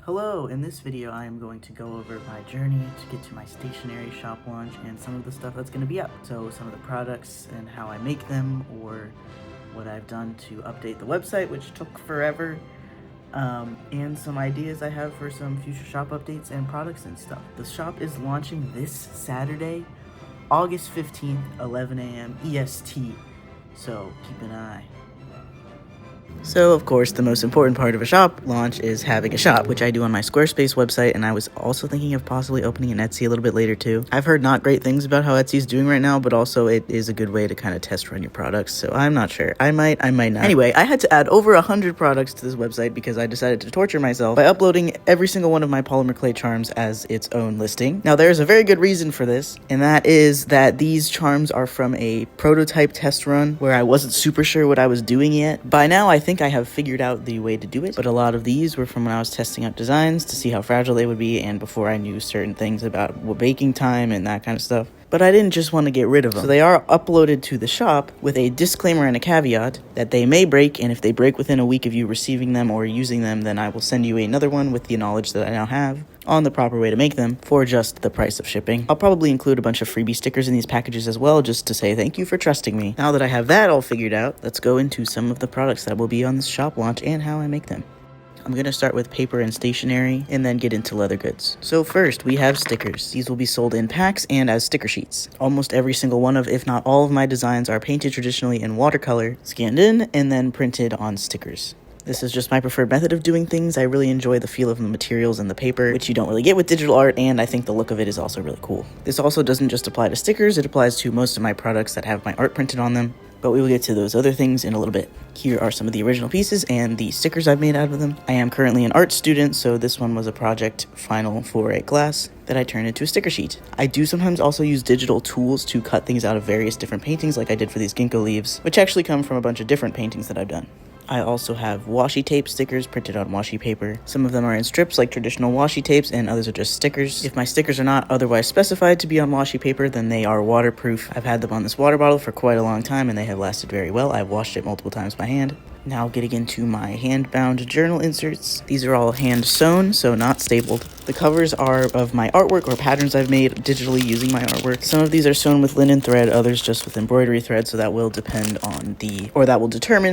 Hello, in this video I am going to go over my journey to get to my stationery shop launch and some of the stuff that's going to be up. So some of the products and how I make them, or what I've done to update the website, which took forever, and some ideas I have for some future shop updates and products and stuff. The shop is launching this Saturday, August 15th, 11 a.m. EST, so keep an eye. So, of course, the most important part of a shop launch is having a shop, which I do on my Squarespace website, and I was also thinking of possibly opening an Etsy a little bit later, too. I've heard not great things about how Etsy is doing right now, but also it is a good way to kind of test run your products, so I'm not sure. I might not. Anyway, I had to add over 100 products to this website because I decided to torture myself by uploading every single one of my polymer clay charms as its own listing. Now, there's a very good reason for this, and that is that these charms are from a prototype test run where I wasn't super sure what I was doing yet. By now, I think I have figured out the way to do it, but a lot of these were from when I was testing out designs to see how fragile they would be and before I knew certain things about baking time and that kind of stuff. But I didn't just want to get rid of them. So they are uploaded to the shop with a disclaimer and a caveat that they may break, and if they break within a week of you receiving them or using them, then I will send you another one with the knowledge that I now have on the proper way to make them for just the price of shipping. I'll probably include a bunch of freebie stickers in these packages as well, just to say thank you for trusting me. Now that I have that all figured out, let's go into some of the products that will be on this shop launch and how I make them. I'm going to start with paper and stationery and then get into leather goods. So first, we have stickers. These will be sold in packs and as sticker sheets. Almost every single one of, if not all of my designs are painted traditionally in watercolor, scanned in, and then printed on stickers. This is just my preferred method of doing things. I really enjoy the feel of the materials and the paper, which you don't really get with digital art, and I think the look of it is also really cool. This also doesn't just apply to stickers, it applies to most of my products that have my art printed on them, but we will get to those other things in a little bit. Here are some of the original pieces and the stickers I've made out of them. I am currently an art student, so this one was a project final for a class that I turned into a sticker sheet. I do sometimes also use digital tools to cut things out of various different paintings, like I did for these ginkgo leaves, which actually come from a bunch of different paintings that I've done. I also have washi tape stickers printed on washi paper. Some of them are in strips like traditional washi tapes, and others are just stickers. If my stickers are not otherwise specified to be on washi paper, then they are waterproof. I've had them on this water bottle for quite a long time and they have lasted very well. I've washed it multiple times by hand. Now getting into my hand-bound journal inserts. These are all hand-sewn, so not stapled. The covers are of my artwork or patterns I've made digitally using my artwork. Some of these are sewn with linen thread, others just with embroidery thread, so that will determine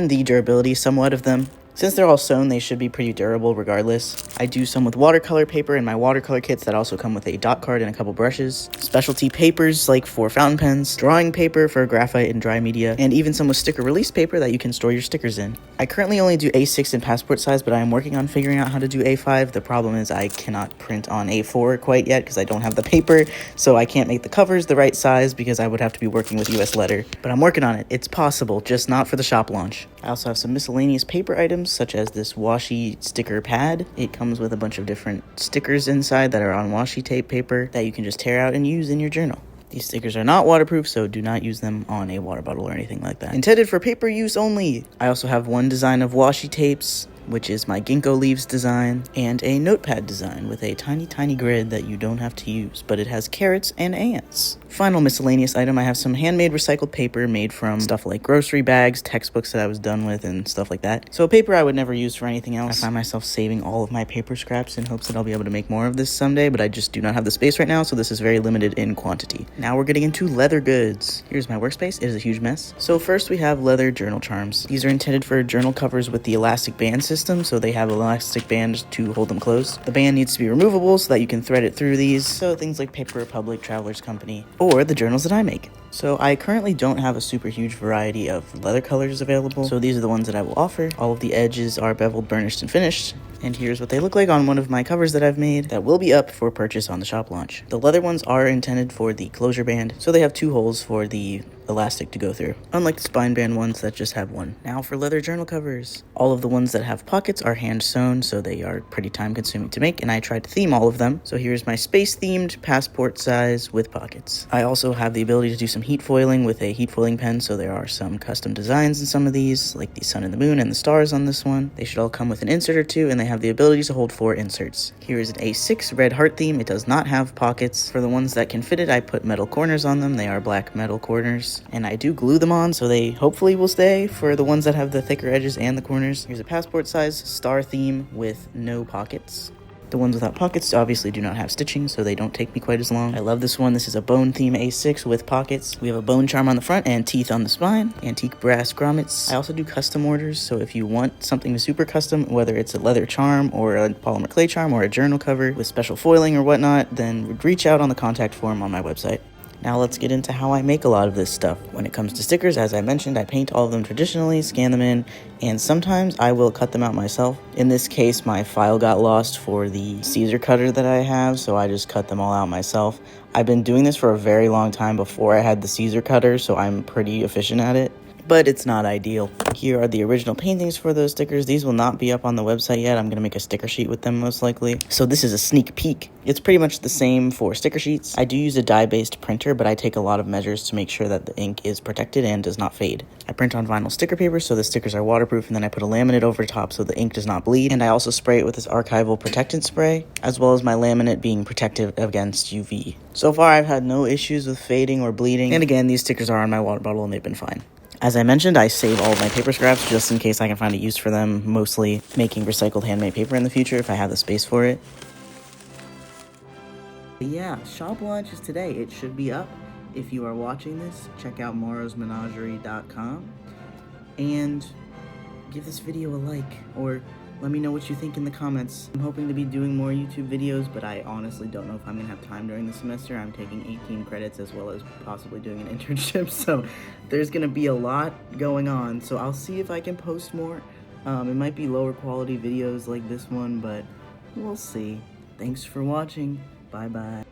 the durability somewhat of them. Since they're all sewn, they should be pretty durable regardless. I do some with watercolor paper in my watercolor kits that also come with a dot card and a couple brushes. Specialty papers like for fountain pens, drawing paper for graphite and dry media, and even some with sticker release paper that you can store your stickers in. I currently only do A6 in passport size, but I am working on figuring out how to do A5. The problem is I cannot print on A4 quite yet because I don't have the paper, so I can't make the covers the right size because I would have to be working with US letter. But I'm working on it. It's possible, just not for the shop launch. I also have some miscellaneous paper items, such as this washi sticker pad. It comes with a bunch of different stickers inside that are on washi tape paper that you can just tear out and use in your journal. These stickers are not waterproof, so do not use them on a water bottle or anything like that. Intended for paper use only. I also have one design of washi tapes, which is my ginkgo leaves design, and a notepad design with a tiny grid that you don't have to use, but it has carrots and ants. Final miscellaneous item, I have some handmade recycled paper made from stuff like grocery bags, textbooks that I was done with, and stuff like that. So paper I would never use for anything else. I find myself saving all of my paper scraps in hopes that I'll be able to make more of this someday, but I just do not have the space right now, so this is very limited in quantity. Now we're getting into leather goods. Here's my workspace. It is a huge mess. So first we have leather journal charms. These are intended for journal covers with the elastic band system, so they have an elastic band to hold them closed. The band needs to be removable so that you can thread it through these, so things like Paper Republic, Traveler's Company, or the journals that I make. So I currently don't have a super huge variety of leather colors available, so these are the ones that I will offer. All of the edges are beveled, burnished, and finished, and here's what they look like on one of my covers that I've made that will be up for purchase on the shop launch. The leather ones are intended for the closure band, so they have two holes for the elastic to go through, unlike the spine band ones that just have one. Now for leather journal covers. All of the ones that have pockets are hand sewn, so they are pretty time consuming to make, and I tried to theme all of them. So here's my space themed passport size with pockets. I also have the ability to do some heat foiling with a heat foiling pen, so there are some custom designs in some of these, like the sun and the moon and the stars on this one. They should all come with an insert or two, and they have the ability to hold 4 inserts. Here is an A6 red heart theme. It does not have pockets. For the ones that can fit it, I put metal corners on them. They are black metal corners, and I do glue them on, so they hopefully will stay for the ones that have the thicker edges and the corners. Here's a passport size star theme with no pockets. The ones without pockets obviously do not have stitching, so they don't take me quite as long. I love this one. This is a bone theme A6 with pockets. We have a bone charm on the front and teeth on the spine, antique brass grommets. I also do custom orders, so if you want something super custom, whether it's a leather charm or a polymer clay charm or a journal cover with special foiling or whatnot, then reach out on the contact form on my website. Now let's get into how I make a lot of this stuff. When it comes to stickers, as I mentioned, I paint all of them traditionally, scan them in, and sometimes I will cut them out myself. In this case, my file got lost for the Caesar cutter that I have, so I just cut them all out myself. I've been doing this for a very long time before I had the Caesar cutter, so I'm pretty efficient at it. But it's not ideal. Here are the original paintings for those stickers. These will not be up on the website yet. I'm going to make a sticker sheet with them most likely. So this is a sneak peek. It's pretty much the same for sticker sheets. I do use a dye-based printer, but I take a lot of measures to make sure that the ink is protected and does not fade. I print on vinyl sticker paper so the stickers are waterproof, and then I put a laminate over top so the ink does not bleed. And I also spray it with this archival protectant spray, as well as my laminate being protective against UV. So far, I've had no issues with fading or bleeding. And again, these stickers are on my water bottle and they've been fine. As I mentioned, I save all of my paper scraps just in case I can find a use for them, mostly making recycled handmade paper in the future if I have the space for it. But yeah, shop launch is today. It should be up. If you are watching this, check out morrowsmenagerie.com and give this video a like, or let me know what you think in the comments. I'm hoping to be doing more YouTube videos, but I honestly don't know if I'm going to have time during the semester. I'm taking 18 credits as well as possibly doing an internship, so there's going to be a lot going on. So I'll see if I can post more. It might be lower quality videos like this one, but we'll see. Thanks for watching. Bye-bye.